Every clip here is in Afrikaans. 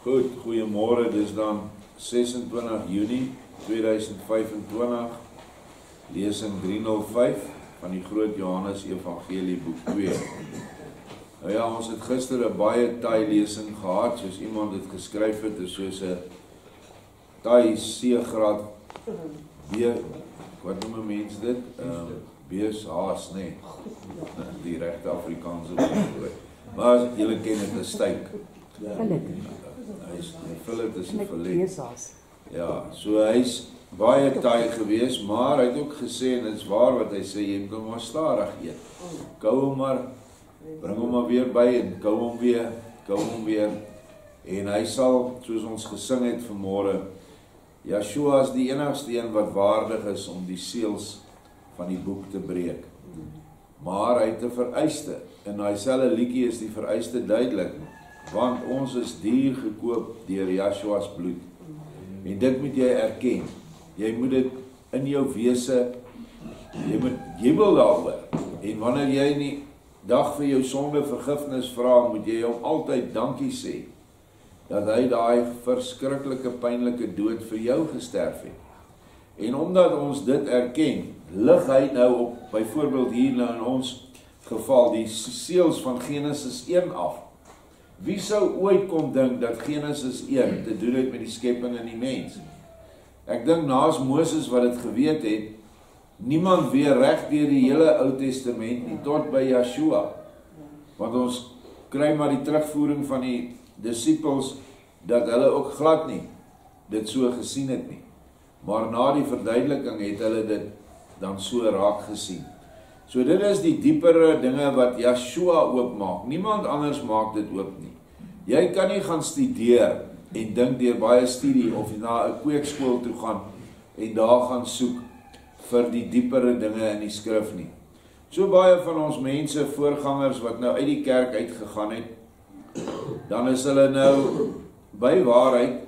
Goed, goeiemôre, dis dan 26 Junie 2025, lesing 305 van die Groot Johannes Evangelie boek 2. Nou ja, ons het gister 'n baie taai lesing gehad, soos iemand het geskryf het, is soos 'n taai C-graad B, wat noem mense dit? Beeshaas, nee, die regte Afrikaanse woord. Maar julle ken dit, 'n styk. Philip is 'n verlet. Ja, so hy's baie taai gewees, maar hy het ook gesê, en dit is waar wat hy sê, jy moet hom maar stadig eet. Kou hom maar, bring hom maar weer by en kou hom weer. En hy sal, soos ons gesing het vanmôre, Yeshua is die enigste een wat waardig is om die seels van die boek te breek. Maar hy het 'n vereiste, en hy selfe liedjie is die vereiste duidelik, want ons is duur gekoop deur Yeshua's bloed. En dit moet jy erken. Jy moet dit in jou wese, jy moet jubel daaroor. En wanneer jy in die dag vir jou sonde vergifnis vra, moet jy hom altyd dankie sê, dat hy daai verskriklike pynlike dood vir jou gesterf het. En omdat ons dit erken, lig hy nou op, byvoorbeeld hier nou in ons geval, die seels van Genesis 1 af. Wie sou ooit kon dink dat Genesis 1 te doen het met die skepping en die mens? Ek dink naas Moses wat dit geweet het, niemand weer reg deur die hele Ou Testament nie, tot by Yeshua. Want ons kry maar die terugvoering van die disippels, dat hulle ook glad nie dit so gesien het nie. Maar na die verduideliking het hulle dit dan so raak gesien. So dit is die diepere dinge wat Yeshua oopmaak. Niemand anders maak dit oop nie. Jy kan nie gaan studeer en dink deur baie studie of na 'n kweekskool toe gaan en daar gaan soek vir die diepere dinge in die skrif nie. So baie van ons mense, voorgangers wat nou uit die kerk uitgegaan het, dan is hulle nou by waarheid,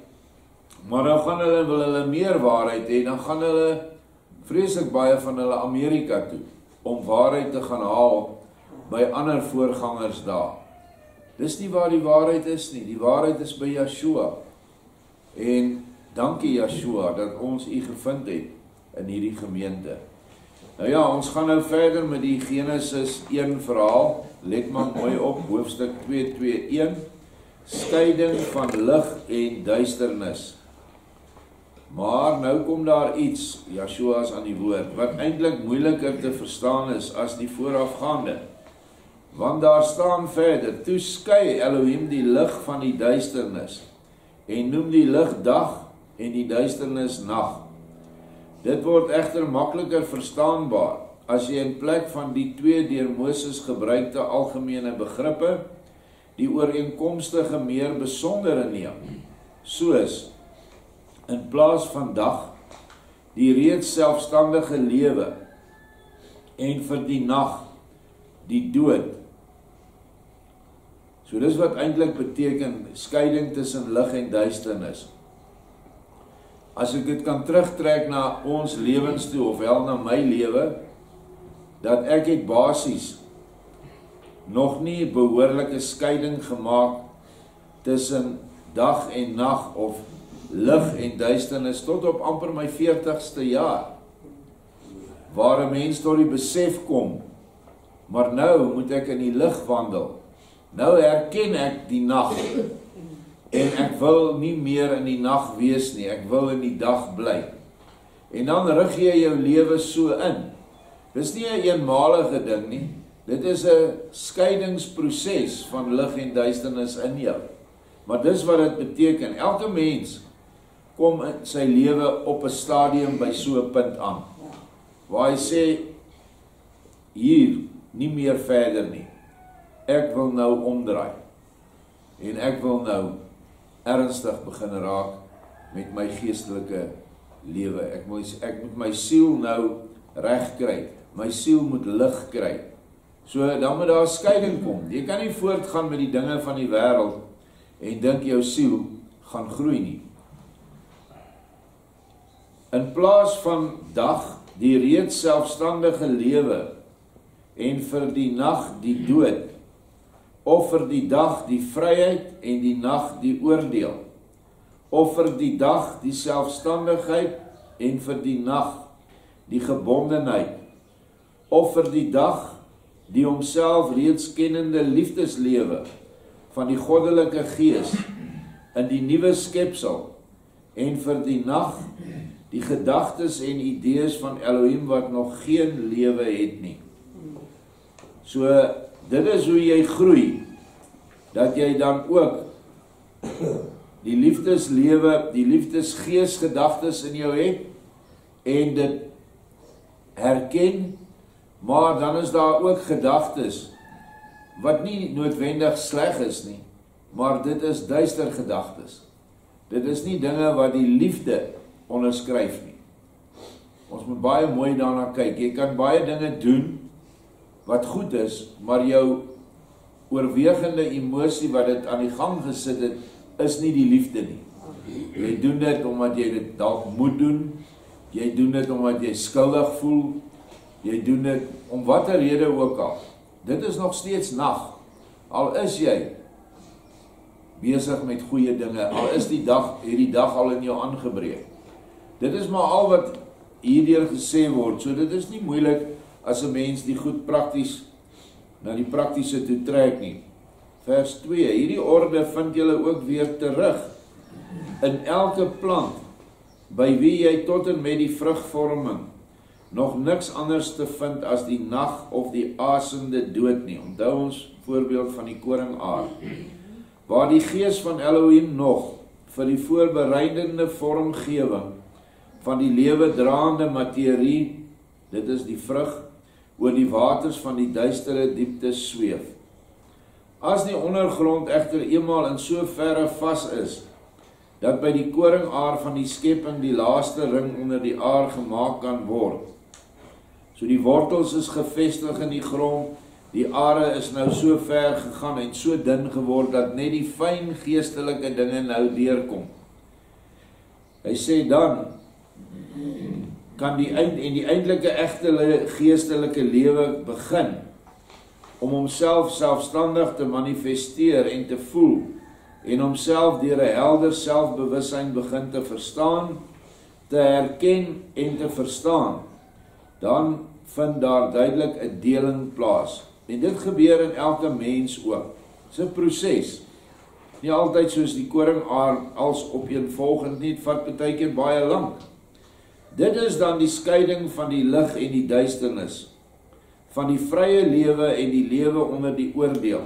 maar dan gaan hulle, wil hulle meer waarheid hê, dan gaan hulle, vreeslik baie van hulle Amerika toe, om waarheid te gaan haal by ander voorgangers daar. Dis nie waar die waarheid is nie, die waarheid is by Yeshua. En dankie Yeshua dat ons u gevind het in hierdie gemeente. Nou ja, ons gaan nou verder met die Genesis 1 verhaal, let maar mooi op, hoofstuk 2:1, skeiding van lig en duisternis. Maar nou kom daar iets, Yeshua is aan die woord, wat eintlik moeiliker te verstaan is as die voorafgaande. Want daar staan verder, toe skei Elohim die lig van die duisternis, en noem die lig dag en die duisternis nag. Dit word egter makliker verstaanbaar, as jy in plek van die twee deur Moses gebruikte algemene begrippe, die ooreenkomstige meer besondere neem, soos, in plaas van dag, die reeds selfstandige lewe, en vir die nag, die dood. So dis wat eintlik beteken, skeiding tussen lig en duisternis. As ek dit kan terugtrek na ons lewens toe, ofwel na my lewe, dat ek het basies nog nie behoorlike skeiding gemaak tussen dag en nag, of lig en duisternis, tot op amper my 40ste jaar, waar 'n mens tot die besef kom, maar nou moet ek in die lig wandel. Nou herken ek die nag, en ek wil nie meer in die nag wees nie, ek wil in die dag bly. En dan rig jy jou lewe so in. Dis nie 'n eenmalige ding nie, dit is 'n skeidingsproses van lig en duisternis in jou. Maar dis wat dit beteken, elke mens kom in sy lewe op 'n stadium by so 'n punt aan, waar hy sê, hier, nie meer verder nie, ek wil nou omdraai, en ek wil nou ernstig begin raak met my geestelike lewe, ek moet my siel nou reg kry, my siel moet lig kry, so dan moet daar skeiding kom. Jy kan nie voortgaan met die dinge van die wêreld, en dink jou siel gaan groei nie. In plaas van dag, die reeds selfstandige lewe, en vir die nag die dood, of vir die dag die vryheid en die nag die oordeel, of vir die dag die selfstandigheid en vir die nag die gebondenheid, of vir die dag die homself reeds kennende liefdeslewe van die goddelike gees in die nuwe skepsel, en vir die nag die gedagtes en idees van Elohim wat nog geen lewe het nie. So, dit is hoe jy groei, dat jy dan ook die liefdeslewe, die liefdesgees gedagtes in jou het, en dit herken, maar dan is daar ook gedagtes, wat nie noodwendig sleg is nie, maar dit is duister gedagtes. Dit is nie dinge wat die liefde onderskryf nie. Ons moet baie mooi daarna kyk. Jy kan baie dinge doen wat goed is, maar jou oorwegende emosie wat dit aan die gang gesit het, is nie die liefde nie. Jy doen dit omdat jy dit dalk moet doen, jy doen dit omdat jy skuldig voel, jy doen dit om watter rede ook al. Dit is nog steeds nag, al is jy besig met goeie dinge, al is hierdie dag al in jou aangebreek. Dit is maar al wat hierdeur gesê word, so dit is nie moeilik as 'n mens die goed prakties na die praktiese toe trek nie. Vers 2, hierdie orde vind julle ook weer terug in elke plant, by wie jy tot en met die vrugvorming nog niks anders te vind as die nag of die asende dood nie. Onthou ons voorbeeld van die koringaar, waar die gees van Elohim nog vir die voorbereidende vormgewing van die lewe draande materie, dit is die vrug, oor die waters van die duistere diepte sweef. As die ondergrond egter eenmaal in so verre vas is, dat by die koringaar van die skepping die laaste ring onder die aar gemaak kan word, so die wortels is gevestig in die grond, die are is nou so ver gegaan en so dun geword, dat net die fyn geestelike dinge nou deurkom. Hy sê dan, kan die eindelike egte geestelike lewe begin, om homself selfstandig te manifesteer en te voel, en homself deur 'n helder selfbewussyn begin te verstaan, te herken en te verstaan, dan vind daar duidelik 'n deling plaas. En dit gebeur in elke mens ook. Dit is 'n proses. Nie altyd soos die koringaar als opeenvolgend nie, het vat baie keer baie lank. Dit is dan die skeiding van die lig en die duisternis, van die vrye lewe en die lewe onder die oordeel,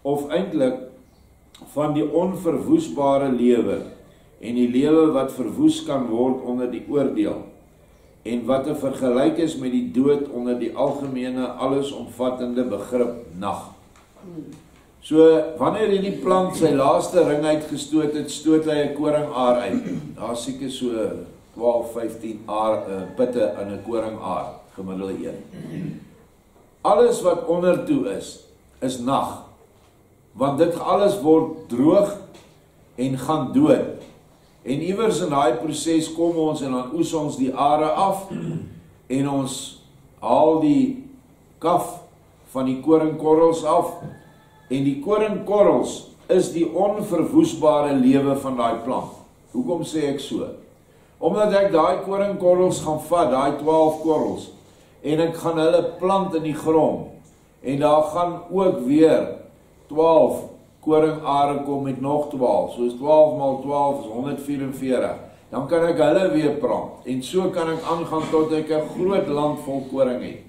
of eintlik van die onverwoesbare lewe en die lewe wat verwoes kan word onder die oordeel, en wat te vergelyk is met die dood onder die algemene allesomvattende begrip nag. So, wanneer hierdie plant sy laaste ring uitgestoot het, stoot hy 'n koringaar uit. Daar seker so 12-15 pitte in 'n koringaar, gemiddelde een. Alles wat ondertoe is nag, want dit alles word droog en gaan dood. En iewers in daai proses kom ons en dan oes ons die are af en ons haal die kaf van die koringkorrels af, en die koringkorrels is die onverwoesbare lewe van daai plant. Hoekom sê ek so? Omdat ek daai koringkorrels gaan vat, daai 12 korrels, en ek gaan hulle plant in die grond, en daar gaan ook weer 12 koringare kom met nog 12, soos 12 maal 12 is 144, dan kan ek hulle weer plant, en so kan ek aangaan tot ek 'n groot land vol koring het.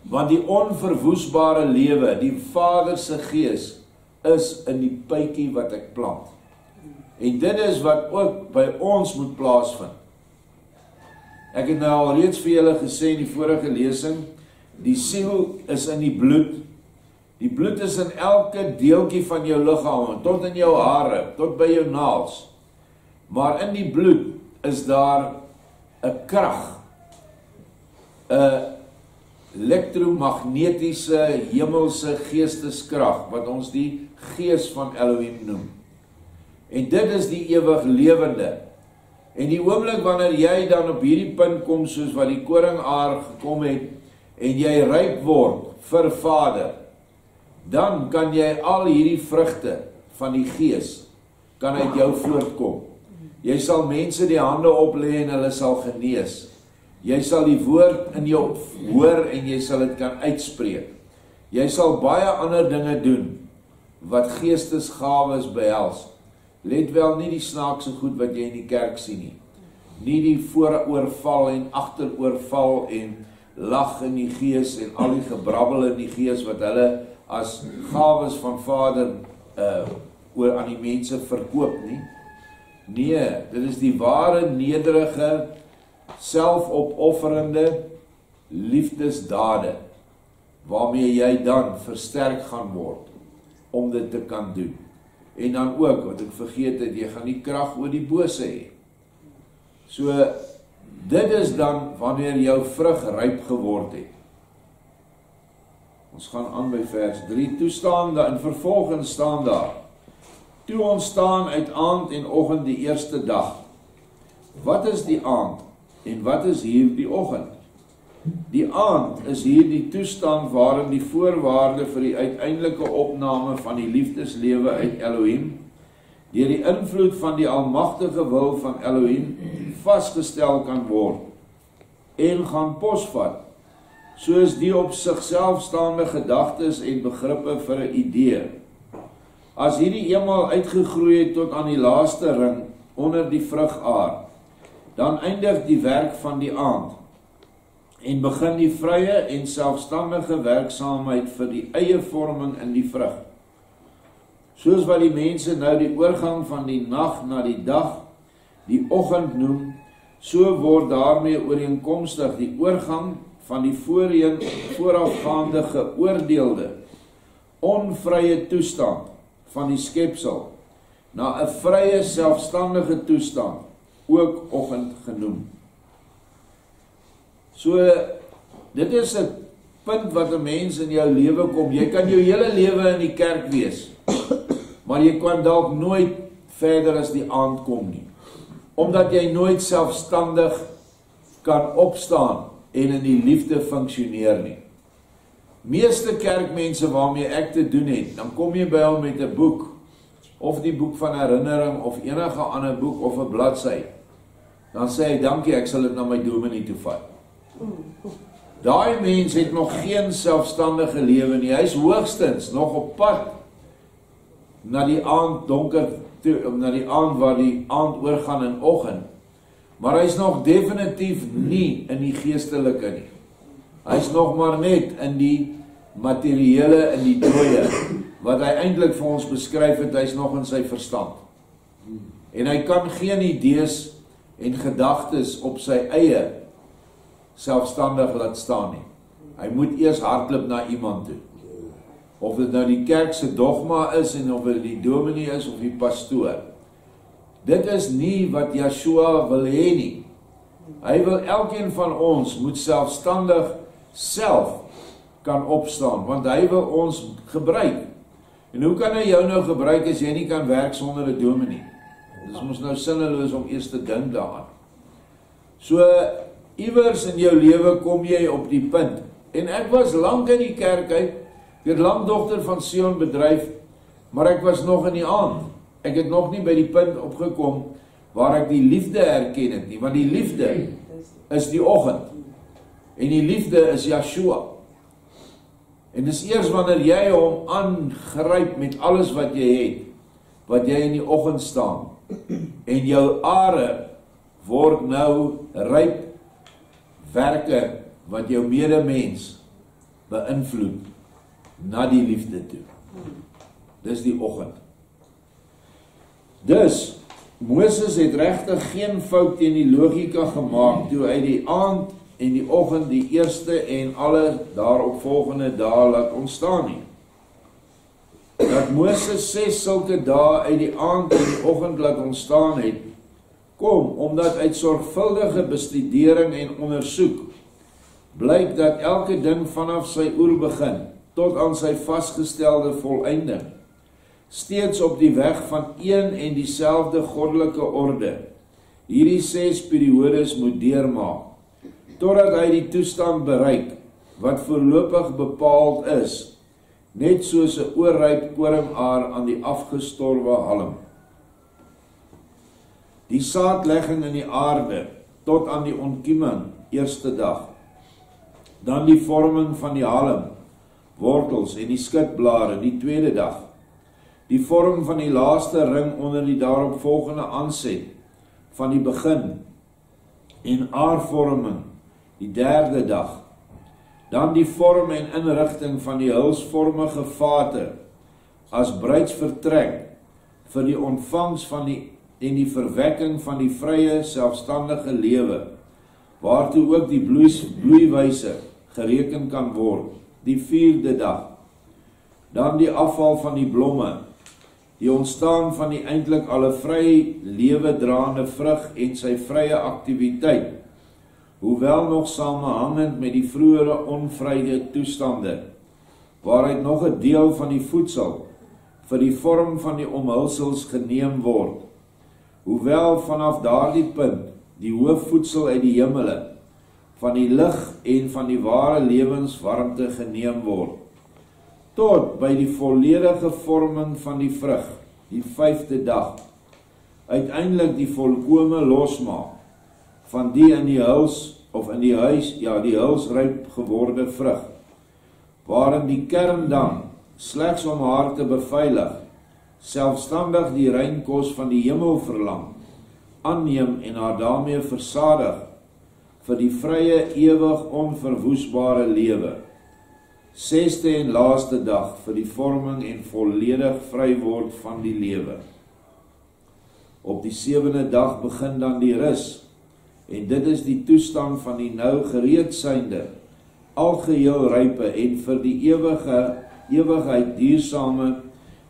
Want die onverwoesbare lewe, die Vader se gees, is in die pytjie wat ek plant. En dit is wat ook by ons moet plaasvind. Ek het nou al reeds vir julle gesê in die vorige lesing, die siel is in die bloed. Die bloed is in elke deeltjie van jou liggaam, tot in jou hare, tot by jou naels. Maar in die bloed is daar 'n krag, 'n elektromagnetiese hemelse geesteskrag, wat ons die gees van Elohim noem. En dit is die ewig lewende. En die oomblik wanneer jy dan op hierdie punt kom, soos wat die koringaar gekom het, en jy ryp word vir Vader, dan kan jy al hierdie vrugte van die Gees kan uit jou voortkom. Jy sal mense die hande oplê en hulle sal genees. Jy sal die woord in jou hoor en jy sal dit kan uitspreek. Jy sal baie ander dinge doen wat geestesgawes behels. Let wel, nie die snaakse goed wat jy in die kerk sien nie. Nie die vooroorval en agteroorval en lag in die gees en al die gebrabbel in die gees wat hulle as gawes van Vader oor aan die mense verkoop nie. Nee, dit is die ware, nederige, selfopofferende liefdesdade waarmee jy dan versterk gaan word om dit te kan doen. En dan ook, wat ek vergeet het, jy gaan nie krag oor die bose hê. So, dit is dan wanneer jou vrug ryp geword het. Ons gaan aan by vers 3, toe staan daar, en vervolgens staan daar, toe ontstaan uit aand en oggend die eerste dag. Wat is die aand en wat is hier die oggend? Die aand is hier die toestand waarin die voorwaarde vir die uiteindelike opname van die liefdeslewe uit Elohim, deur die invloed van die almagtige wil van Elohim, vasgestel kan word en gaan posvat, soos die op sigself staande gedagtes en begrippe vir 'n idee. As hierdie eenmaal uitgegroei het tot aan die laaste ring onder die vrugaar, dan eindig die werk van die aand en begin die vrye en selfstandige werksaamheid vir die eie vorming in die vrug. Soos wat die mense nou die oorgang van die nag na die dag, die oggend noem, so word daarmee ooreenkomstig die oorgang van die voorafgaande geoordeelde, onvrye toestand van die skepsel, na 'n vrye selfstandige toestand, ook oggend genoem. So, dit is 'n punt wat 'n mens in jou lewe kom. Jy kan jou hele lewe in die kerk wees, maar jy kan dalk nooit verder as die aand kom nie, omdat jy nooit selfstandig kan opstaan en in die liefde funksioneer nie. Meeste kerkmense waarmee ek te doen het, dan kom jy by hom met 'n boek, of die boek van herinnering, of enige ander boek, of 'n bladsy. Dan sê hy, dankie, ek sal dit na my dominee toe vat. Daai mens het nog geen selfstandige lewe nie, hy is hoogstens nog op pad na die aand donker toe, na die aand waar die aand oorgaan in oggend, maar hy is nog definitief nie in die geestelike nie. Hy is nog maar net in die materiële, in die dooie, wat hy eintlik vir ons beskryf het, hy is nog in sy verstand. En hy kan geen idees en gedagtes op sy eie selfstandig laat staan nie. Hy moet eers hardloop na iemand toe. Of dit nou die kerk se dogma is, en of dit die dominee is, of die pastoor. Dit is nie wat Yeshua wil hê nie. Hy wil elkeen van ons moet selfstandig self kan opstaan, want hy wil ons gebruik. En hoe kan hy jou nou gebruik as jy nie kan werk sonder 'n dominee? Dit is mos nou sinneloos om eers te dink daaraan. So, iewers in jou lewe kom jy op die punt. En ek was lank in die kerk uit, ek het lank dogter van Sion bedryf, maar ek was nog in die aand. Ek het nog nie by die punt opgekom waar ek die liefde herken het nie, want die liefde is die oggend. En die liefde is Yeshua. En dis eers wanneer jy hom aangryp met alles wat jy het, wat jy in die oggend staan, en jou are word nou ryp werke wat jou medemens beïnvloed na die liefde toe. Dis die oggend. Dus, Moses het regtig geen fout teen die logika gemaak toe hy die aand en die oggend die eerste en alle daaropvolgende dae laat ontstaan nie. Dat Moses 6 sulke dae uit die aand en die oggend laat ontstaan het, kom omdat uit sorgvuldige bestudering en ondersoek blyk dat elke ding vanaf sy oerbegin tot aan sy vasgestelde volëinding steeds op die weg van een en dieselfde goddelike orde hierdie 6 periodes moet deurmaak, totdat hy die toestand bereik wat voorlopig bepaald is net soos 'n oorryp koringaar aan die afgestorwe halm. Die saadlegging in die aarde, tot aan die ontkieming, eerste dag. Dan die vorming van die halm, wortels en die skutblare, die tweede dag. Die vorm van die laaste ring onder die daaropvolgende aanset, van die begin, en aardvorming, die derde dag. Dan die vorm en inrigting van die hulsvormige vate, as bruidsvertrek, vir die ontvangs van die en die verwekking van die vrye, selfstandige lewe, waartoe ook die bloeiwyse gereken kan word, die vierde dag. Dan die afval van die blomme, die ontstaan van die eintlik alle vry lewe draande vrug en sy vrye aktiwiteit, hoewel nog samehangend met die vroegere onvrye toestande, waaruit nog 'n deel van die voedsel vir die vorm van die omhulsels geneem word, hoewel vanaf daardie punt die hoofvoedsel uit die hemele, van die lig en van die ware lewenswarmte geneem word, tot by die volledige vorming van die vrug, die vyfde dag, uiteindelik die volkome losmaak van die in die huis, of in die huis, die hulsryp geworde vrug, waarin die kern dan, slegs om haar te beveilig, selfstandig die reinkos van die hemel verlang, aanneem en haar daarmee versadig, vir die vrye, ewig onverwoesbare lewe. Sesde en laaste dag vir die vorming en volledig vry word van die lewe. Op die sewende dag begin dan die rus, en dit is die toestand van die nou gereed synde, algeheel rype en vir die ewigheid duursame,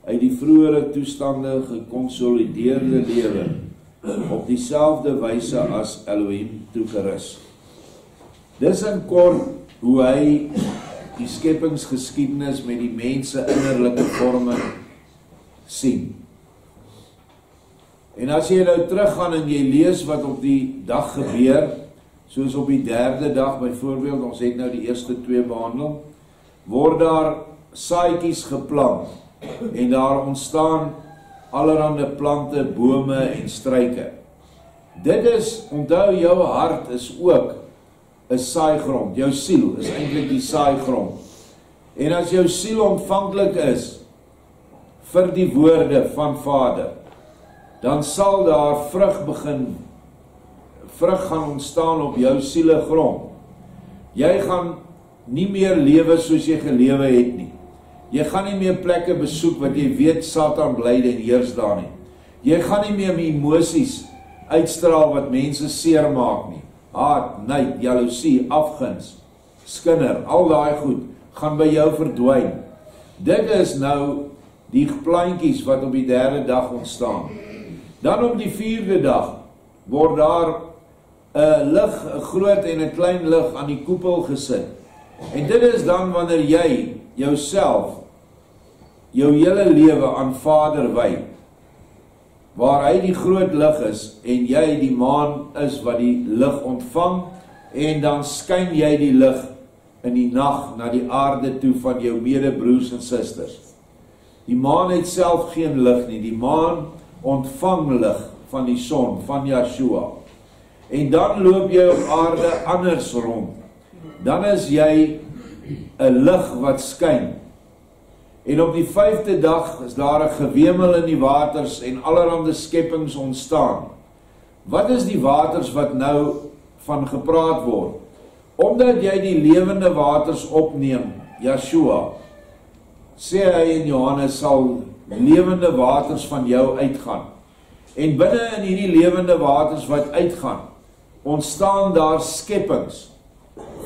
uit die vroegere toestande gekonsolideerde lewe, op dieselfde wyse as Elohim toegerus. Dis in kort hoe hy die skepingsgeskiedenis met die mense innerlike vorming sien. En as jy nou teruggaan en jy lees wat op die dag gebeur, soos op die derde dag byvoorbeeld, ons het nou die eerste 2 behandel, word daar saadjies geplant, en daar ontstaan allerhande plante, bome en struike. Dit is, onthou jou hart is ook 'n saaigrond, jou siel is eintlik die saaigrond. En as jou siel ontvanklik is vir die woorde van Vader, dan sal daar vrug gaan ontstaan op jou sielegrond. Jy gaan nie meer lewe soos jy gelewe het nie. Jy gaan nie meer plekke besoek wat jy weet Satan bly en heers daar nie. Jy gaan nie meer emosies uitstraal wat mense seermaak nie. Haat, nyd, jaloesie, afguns, skinder, al daai goed gaan by jou verdwyn. Dit is nou die plantjies wat op die derde dag ontstaan. Dan op die vierde dag word daar 'n lig, 'n groot en 'n klein lig aan die koepel gesit. En dit is dan wanneer jy jouself, jou hele lewe aan Vader wy, waar hy die groot lig is en jy die maan is wat die lig ontvang, en dan skyn jy die lig in die nag na die aarde toe van jou medebroers en susters. Die maan het self geen lig nie, die maan ontvang lig van die son, van Yeshua. En dan loop jy op aarde anders rond. Dan is jy 'n lig wat skyn. En op die vyfde dag is daar 'n gewemel in die waters en allerhande skepings ontstaan. Wat is die waters wat nou van gepraat word? Omdat jy die lewende waters opneem, Yeshua, sê hy in Johannes, sal lewende waters van jou uitgaan. En binne in hierdie lewende waters wat uitgaan, ontstaan daar skepings,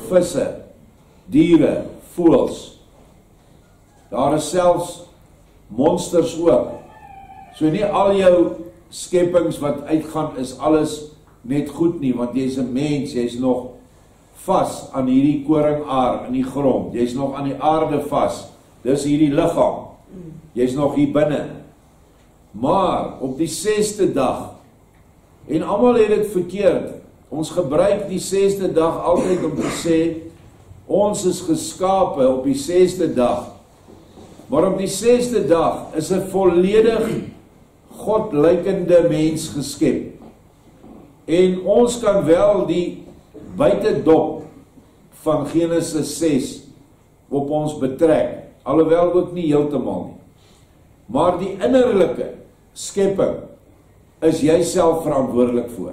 visse, diere, voëls. Daar is selfs monsters ook. So nie al jou skepings wat uitgaan is alles net goed nie, want jy's 'n mens, jy's nog vas aan hierdie koringaar in die grond. Jy's nog aan die aarde vas. Dis hierdie liggaam. Jy's nog hier binne. Maar op die 6de dag, en almal het dit verkeerd, ons gebruik die 6de dag altyd om te sê, ons is geskape op die 6de dag Maar op die 6de dag is 'n volledig godlykende mens geskep. En ons kan wel die buitedop van Genesis 6 op ons betrek, alhoewel ook nie heeltemal nie. Maar die innerlike skepping is jy self verantwoordelik voor.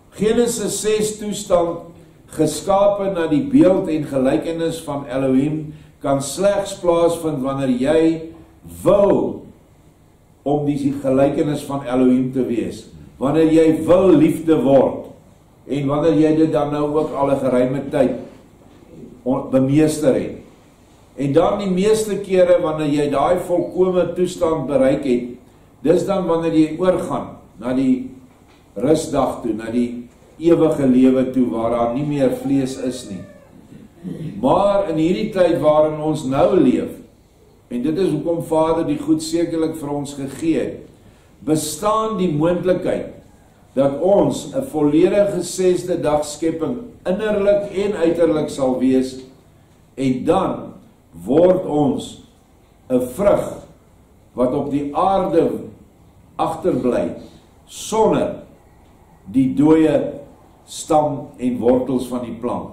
Genesis 6 toestand, geskape na die beeld en gelykenis van Elohim, kan slegs plaasvind wanneer jy wil om die gelykenis van Elohim te wees. Wanneer jy wil liefde word, en wanneer jy dit dan nou ook al 'n geruime tyd bemeester het. En dan die meeste kere wanneer jy daai volkome toestand bereik het, dis dan wanneer jy oorgaan na die rusdag toe, na die ewige lewe toe, waar daar nie meer vlees is nie. Maar in hierdie tyd waarin ons nou leef, en dit is hoekom Vader die goed sekerlik vir ons gegee het, bestaan die moontlikheid dat ons 'n volledige 6de dag skepping innerlik en uiterlik sal wees, en dan word ons 'n vrug wat op die aarde agterbly sonder die dooie stam en wortels van die plant.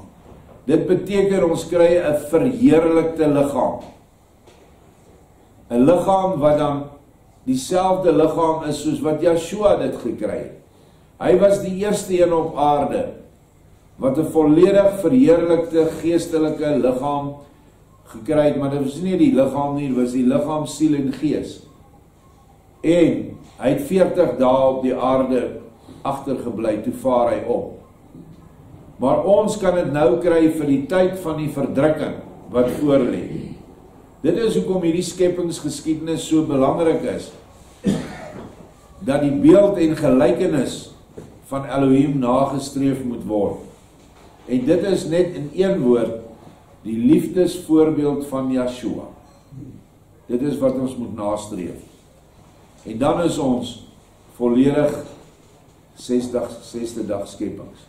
Dit beteken ons kry 'n verheerlikte liggaam. 'n Liggaam wat dan dieselfde liggaam is soos wat Yeshua dit gekry het. Hy was die eerste een op aarde wat 'n volledig verheerlikte geestelike liggaam gekry het, maar dit was nie die liggaam nie, dit was die liggaam, siel en gees. En hy het 40 dae op die aarde agtergebly, toe vaar hy op. Maar ons kan dit nou kry vir die tyd van die verdrukking wat voorlê. Dit is hoekom hierdie skepingsgeskiedenis so belangrik is, dat die beeld en gelykenis van Elohim nagestreef moet word. En dit is net in een woord, die liefdesvoorbeeld van Yeshua. Dit is wat ons moet nastreef. En dan is ons volledig 6de dag skepings.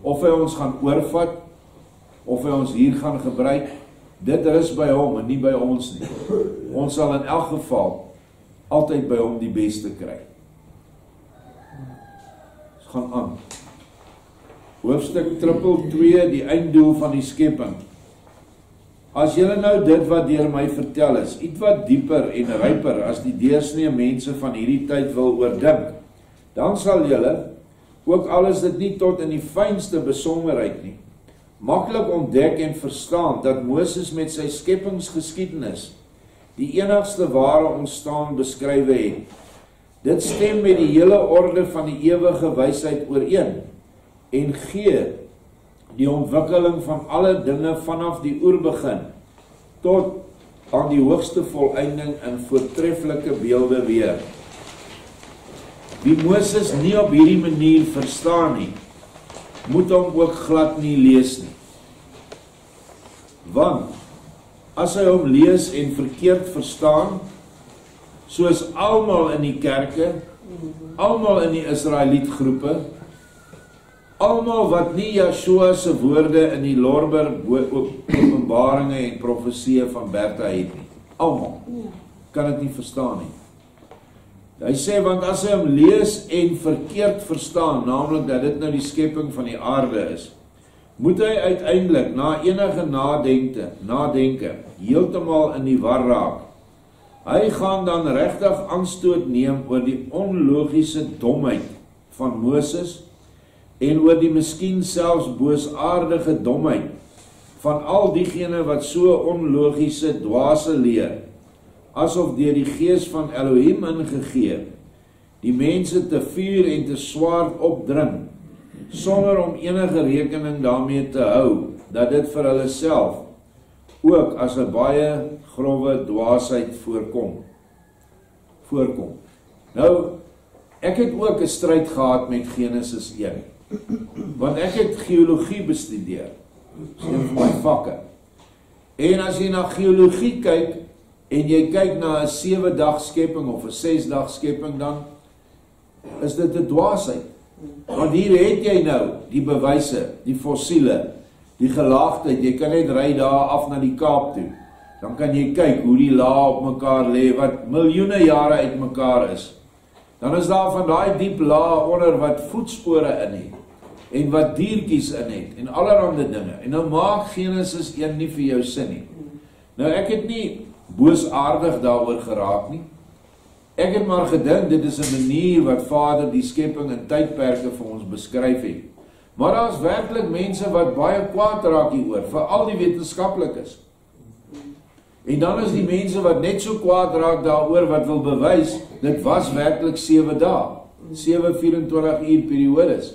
Of hy ons gaan oorvat, of hy ons hier gaan gebruik, dit is by hom en nie by ons nie. Ons sal in elk geval altyd by hom die beste kry. Ons gaan aan. Hoofstuk 2, die einddoel van die skepping. As julle nou dit wat deur my vertel is, iets wat dieper en ryper as die deursnee mense van hierdie tyd wil oordink, dan sal julle, ook al is dit nie tot in die fynste besonderheid nie, maklik ontdek en verstaan dat Moses met sy skepingsgeskiedenis die enigste ware ontstaan beskrywe het. Dit stem met die hele orde van die ewige wysheid ooreen en gee die ontwikkeling van alle dinge vanaf die oerbegin tot aan die hoogste volëinding in voortreffelike beelde weer. Wie Moses nie op hierdie manier verstaan nie, moet hom ook glad nie lees nie. Want as hy hom lees en verkeerd verstaan, soos almal in die kerke, almal in die Israeliet groepe, almal wat nie Yeshua se woorde in die Lorber openbaringe en profesieë van Bertha het nie, almal kan dit nie verstaan nie. Hy sê, want as hy hom lees en verkeerd verstaan, naamlik dat dit nou die skepping van die aarde is, moet hy uiteindelik na enige nadenke heeltemal in die war raak. Hy gaan dan regtig aanstoot neem oor die onlogiese domheid van Moses en oor die miskien selfs boosaardige domheid van al diegene wat so onlogiese dwaase leer, asof deur die gees van Elohim ingegee, die mense te vuur en te swaard opdring, sonder om enige rekening daarmee te hou, dat dit vir hulle self ook as 'n baie grove dwaasheid voorkom. Nou, ek het ook 'n stryd gehad met Genesis 1, want ek het geologie bestudeer, dis een van my vakke. En as jy na geologie kyk, en jy kyk na 'n 7-dag skepping of 'n 6-dag skepping, dan is dit 'n dwaasheid. Want hier het jy nou die bewyse, die fossiele, die gelaagdheid. Jy kan net ry daar af na die Kaap toe. dan kan jy kyk hoe die lae op mekaar lê, wat miljoene jare uit mekaar is. Dan is daar van daai diep laag onder wat voetspore in het, en wat diertjies in het, en allerhande dinge. En nou maak Genesis 1 nie vir jou sin nie. Nou ek het nie boosaardig daaroor geraak nie. Ek het maar gedink, dit is 'n manier wat Vader die skepping in tydperke vir ons beskryf het. Maar daar is werklik mense wat baie kwaad raak hieroor, veral die wetenskaplikes. En dan is die mense wat net so kwaad raak daaroor wat wil bewys, dit was werklik 7 dae, 7 24 uur periodes.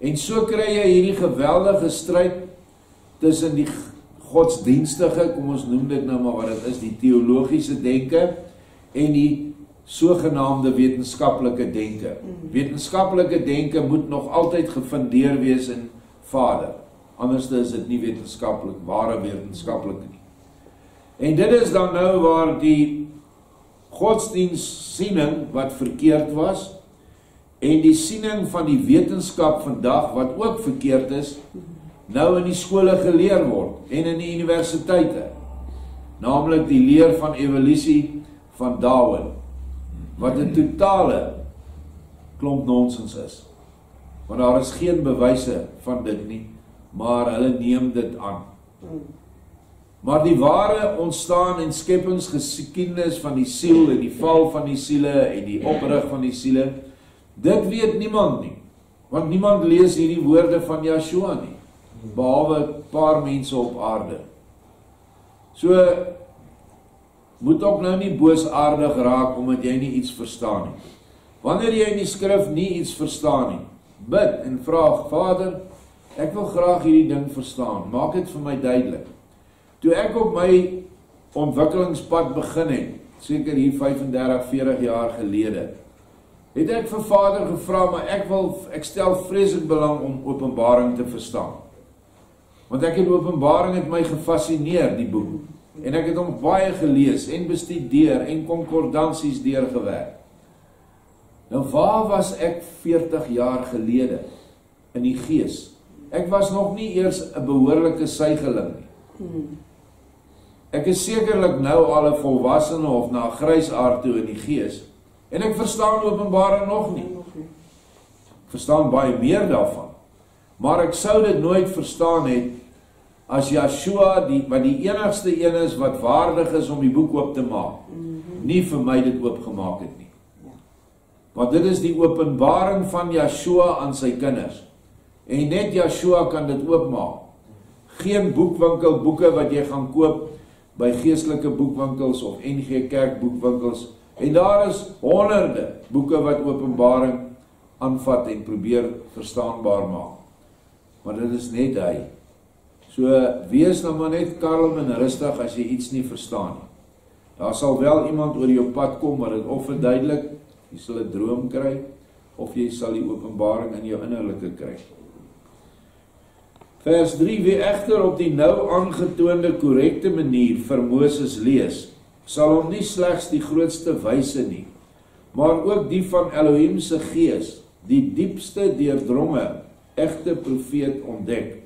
En so kry jy hierdie geweldige stryd tussen die godsdienstige, kom ons noem dit nou maar wat dit is, die teologiese denke, en die sogenaamde wetenskaplike denke. Wetenskaplike denke moet nog altyd gefundeer wees in Vader, anders is dit nie wetenskaplik, ware wetenskaplik nie. En dit is dan nou waar die godsdienstsiening wat verkeerd was, en die siening van die wetenskap vandag wat ook verkeerd is, nou in die skole geleer word, en in die universiteite, naamlik die leer van evolusie van Darwin, wat 'n totale klomp nonsens is, want daar is geen bewyse van dit nie, maar hulle neem dit aan. Maar die ware ontstaan en skepingsgeskiedenis van die siel en die val van die siele en die oprig van die siele, dit weet niemand nie, want niemand lees hierdie woorde van Yeshua nie, behalwe 'n paar mense op aarde. So, moet ook nou nie boosaardig raak omdat jy nie iets verstaan nie. Wanneer jy in die skrif nie iets verstaan nie, bid en vraag, Vader, ek wil graag hierdie ding verstaan, maak dit vir my duidelik. Toe ek op my ontwikkelingspad begin het, seker hier 35, 40 jaar gelede, het ek vir Vader gevra, maar ek stel vreeslik belang om Openbaring te verstaan. Want ek het Openbaring het my gefascineer, die boek. En ek het hom baie gelees en bestudeer en konkordansies deurgewerk. Nou waar was ek 40 jaar gelede in die gees? Ek was nog nie eers 'n behoorlike suigeling nie. Ek is sekerlik nou al 'n volwassene of na 'n grysaard toe in die gees, en ek verstaan Openbaring nog nie. Ek verstaan baie meer daarvan, maar ek sou dit nooit verstaan het as Yeshua, wat die enigste een is wat waardig is om die boek oop te maak, nie vir my dit oopgemaak het nie. Want dit is die openbaring van Yeshua aan sy kinders, en net Yeshua kan dit oopmaak. Geen boekwinkel boeke wat jy gaan koop by geestelike boekwinkels of NG Kerk boekwinkels, en daar is honderde boeke wat Openbaring aanvat en probeer verstaanbaar maak. Maar dit is net hy. So, wees nou maar net kalm en rustig as jy iets nie verstaan nie. Daar sal wel iemand oor jou pad kom, maar dit of verduidelik, jy sal 'n droom kry, of jy sal die openbaring in jou innerlike kry. Vers 3, wie egter op die nou aangetoonde korrekte manier vir Moses lees, sal hom nie slegs die grootste wyse nie, maar ook die van Elohim se gees, die diepste deurdronge, egte profeet ontdek.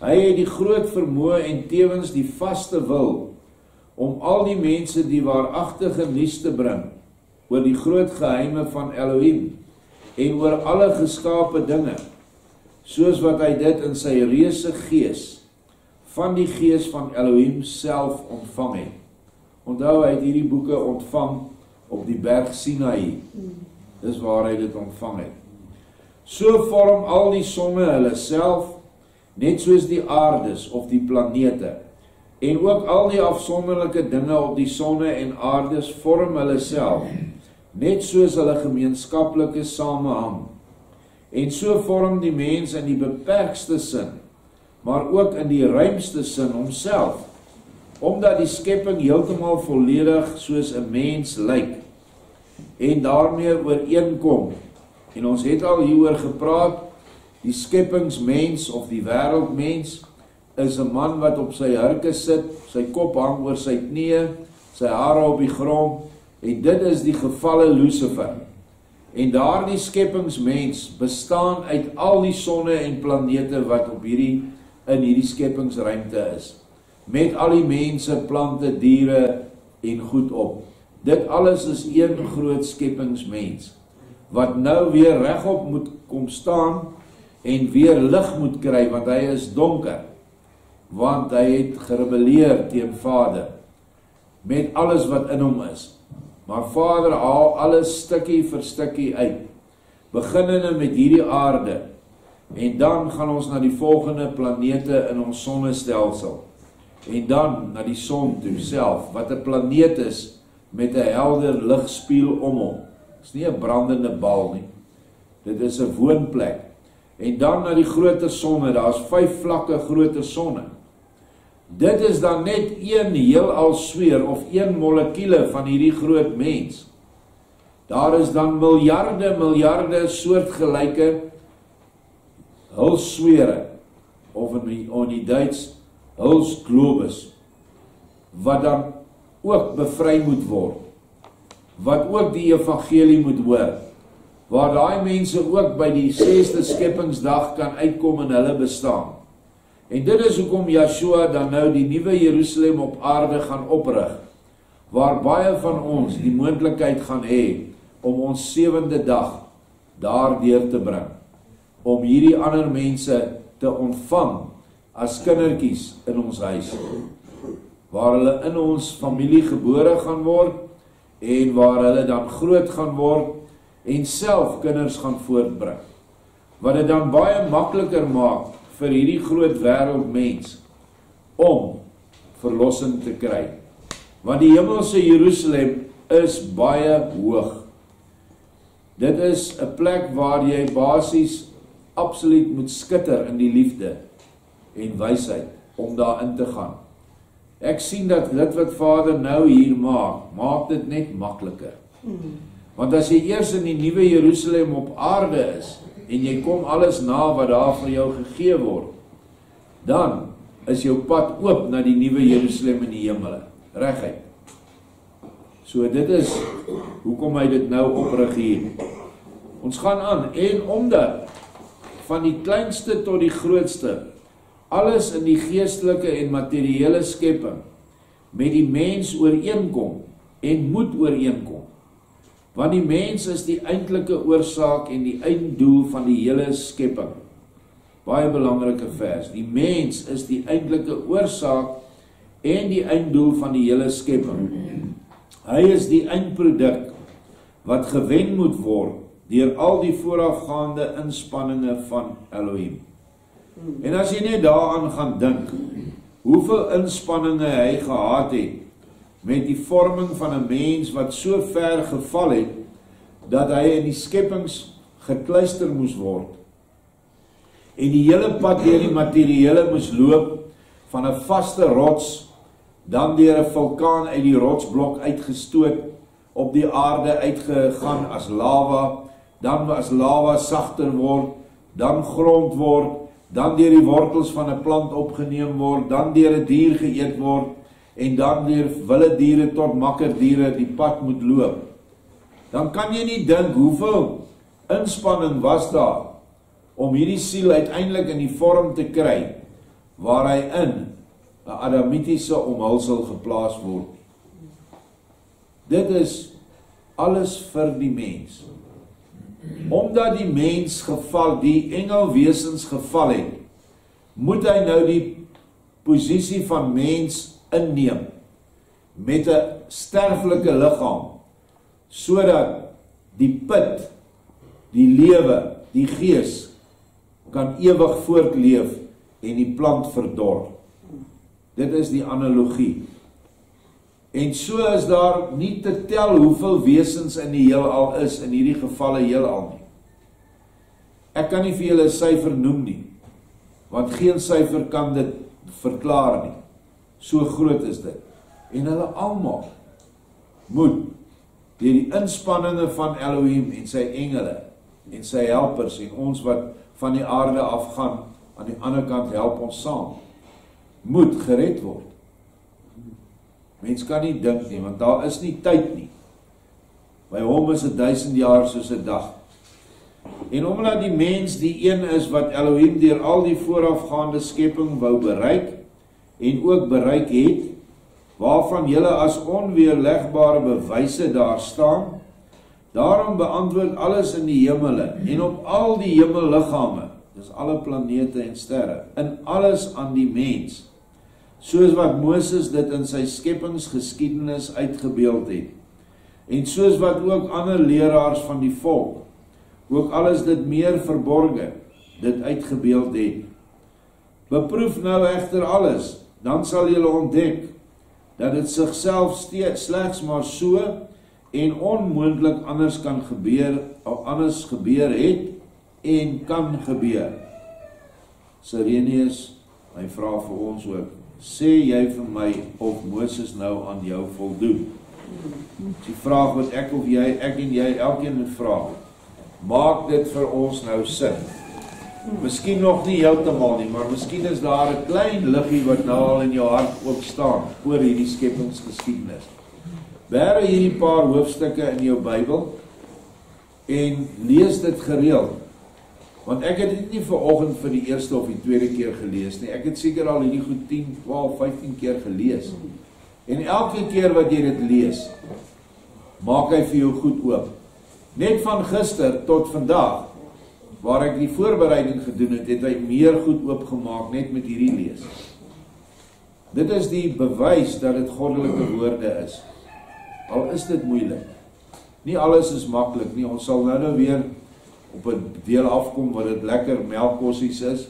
Hy het die groot vermoë en tevens die vaste wil om al die mense die waaragtige nuus te bring oor die groot geheime van Elohim en oor alle geskape dinge, soos wat hy dit in sy reuse gees van die gees van Elohim self ontvang het. Onthou, hy het hierdie boeke ontvang op die berg Sinai. Dis waar hy dit ontvang het. So vorm al die sonne hulle self, net soos die aardes of die planete, en ook al die afsonderlike dinge op die sonne en aardes vorm hulle self, net soos hulle gemeenskaplike samehang. En so vorm die mens in die beperkste sin, maar ook in die ruimste sin homself, omdat die skepping heeltemal volledig soos 'n mens lyk, en daarmee ooreenkom. En ons het al hieroor gepraat, die skeppingsmens of die wêreldmens is 'n man wat op sy hurke sit, sy kop hang oor sy knieë, sy hare op die grond, en dit is die gevalle Lucifer. En daardie skeppingsmens bestaan uit al die sonne en planete wat in hierdie skeppingsruimte is. met al die mense, plante, diere en goed op. Dit alles is een groot skepingsmens, wat nou weer regop moet kom staan, en weer lig moet kry, want hy is donker, want hy het gerebelleer teen Vader, met alles wat in hom is. Maar Vader haal alles stukkie vir stukkie uit, beginnende met hierdie aarde, en dan gaan ons na die volgende planete in ons sonnestelsel, en dan na die son toe self, wat 'n planeet is, met 'n helder ligspieël om hom. Dit is nie 'n brandende bal nie, dit is 'n woonplek. En dan na die groter sonne, daar is 5 vlakke groter sonne. Dit is dan net een heelal sweer, of een molekule van hierdie groot mens. Daar is dan miljarde soortgelyke hulswere, of in die Duits hulsglobus, wat dan ook bevry moet word, wat ook die evangelie moet hoor, waar daai mense ook by die 6de skepingsdag kan uitkom in hulle bestaan. En dit is hoekom Yeshua dan nou die nuwe Jerusalem op aarde gaan oprig, waar baie van ons die moontlikheid gaan hê om ons 7de dag daardeur te bring, om hierdie ander mense te ontvang as kindertjies in ons huis, waar hulle in ons familie gebore gaan word, en waar hulle dan groot gaan word, en self kinders gaan voortbring, wat dit dan baie makliker maak vir hierdie groot wêreldmens om verlossing te kry. Want die hemelse Jerusalem is baie hoog. Dit is 'n plek waar jy basies absoluut moet skitter in die liefde en wysheid om daarin te gaan. Ek sien dat dit wat Vader nou hier maak dit net makliker. Want as jy eers in die nuwe Jerusalem op aarde is, en jy kom alles na wat daar vir jou gegee word, dan is jou pad oop na die nuwe Jerusalem in die hemele, reguit. So dit is hoekom hy dit nou oprig hier. Ons gaan aan, en omdat van die kleinste tot die grootste, alles in die geestelike en materiële skepping met die mens ooreenkom en moet ooreenkom. Want die mens is die eintlike oorsaak en die einddoel van die hele skepping. Baie belangrike vers. Die mens is die eintlike oorsaak en die einddoel van die hele skepping. Hy is die eindproduk wat gewen moet word deur al die voorafgaande inspanninge van Elohim. En as jy net daaraan gaan dink, hoeveel inspanninge hy gehad het met die vorming van 'n mens wat so ver geval het, dat hy in die skepings gekluister moes word, en die hele pad deur die materiële moes loop, van 'n vaste rots, dan deur 'n vulkaan uit die rotsblok uitgestoot, op die aarde uitgegaan as lava, dan as lava sagter word, dan grond word, dan deur die wortels van 'n plant opgeneem word, dan deur 'n dier geëet word, en dan deur wilde diere tot makkerdiere die pad moet loop. Dan kan jy nie dink hoeveel inspanning was daar om hierdie siel uiteindelik in die vorm te kry waar hy in 'n adamitiese omhulsel geplaas word. Dit is alles vir die mens. Omdat die mens geval, die engelwesens geval het, moet hy nou die posisie van mens inneem met 'n sterflike liggaam, sodat die put, die lewe, die gees kan ewig voortleef en die plant verdor. Dit is die analogie. En so is daar nie te tel hoeveel wesens in die heelal is, in hierdie gevalle heelal nie. Ek kan nie vir julle 'n syfer noem nie, want geen syfer kan dit verklaar nie. So groot is dit. En hulle almal moet deur die inspanninge van Elohim en sy engele en sy helpers en ons wat van die aarde afgaan, aan die ander kant help ons saam, moet gered word. Mens kan nie dink nie, want daar is nie tyd nie. By hom is 1000 jaar soos 'n dag. En omdat die mens die een is wat Elohim deur al die voorafgaande skepping wou bereik, en ook bereik het, waarvan julle as onweerlegbare bewyse daar staan. Daarom beantwoord alles in die hemele en op al die hemelliggame, dis alle planete en sterre, in alles aan die mens, soos wat Moses dit in sy skepingsgeskiedenis uitgebeeld het, en soos wat ook ander leraars van die volk, ook alles dit meer verborge, dit uitgebeeld het. Beproef nou egter alles, dan sal julle ontdek, dat dit sigself slegs maar so, en onmoontlik anders kan gebeur, of anders gebeur het, en kan gebeur. Sirenius, hy vra vir ons ook, sê jy vir my of Moses nou aan jou voldoen? Die vraag wat ek en jy, elkeen moet vra, maak dit vir ons nou sin? Miskien nog nie heeltemal nie, maar miskien is daar 'n klein liggie wat nou al in jou hart ook staan, oor hierdie skepingsgeskiedenis. Bære hierdie paar hoofstukke in jou Bybel, en lees dit gereeld. Want ek het dit nie vanoggend vir die eerste of die tweede keer gelees nie. Ek het seker al hierdie goed 10, 12, 15 keer gelees. En elke keer wat jy dit lees, maak hy vir jou goed oop. Net van gister tot vandag, waar ek die voorbereiding gedoen het, het hy meer goed oopgemaak net met hierdie lees. Dit is die bewys dat dit goddelike woorde is. Al is dit moeilik. Nie alles is maklik nie. Ons sal nou weer op 'n deel afkom wat dit lekker melkkossies is,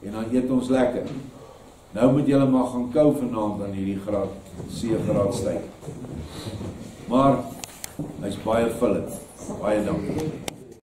en dan eet ons lekker. Nou moet julle maar gaan kou vanaand aan hierdie seegraadstyk. Maar hy's baie vullend. Baie dankie.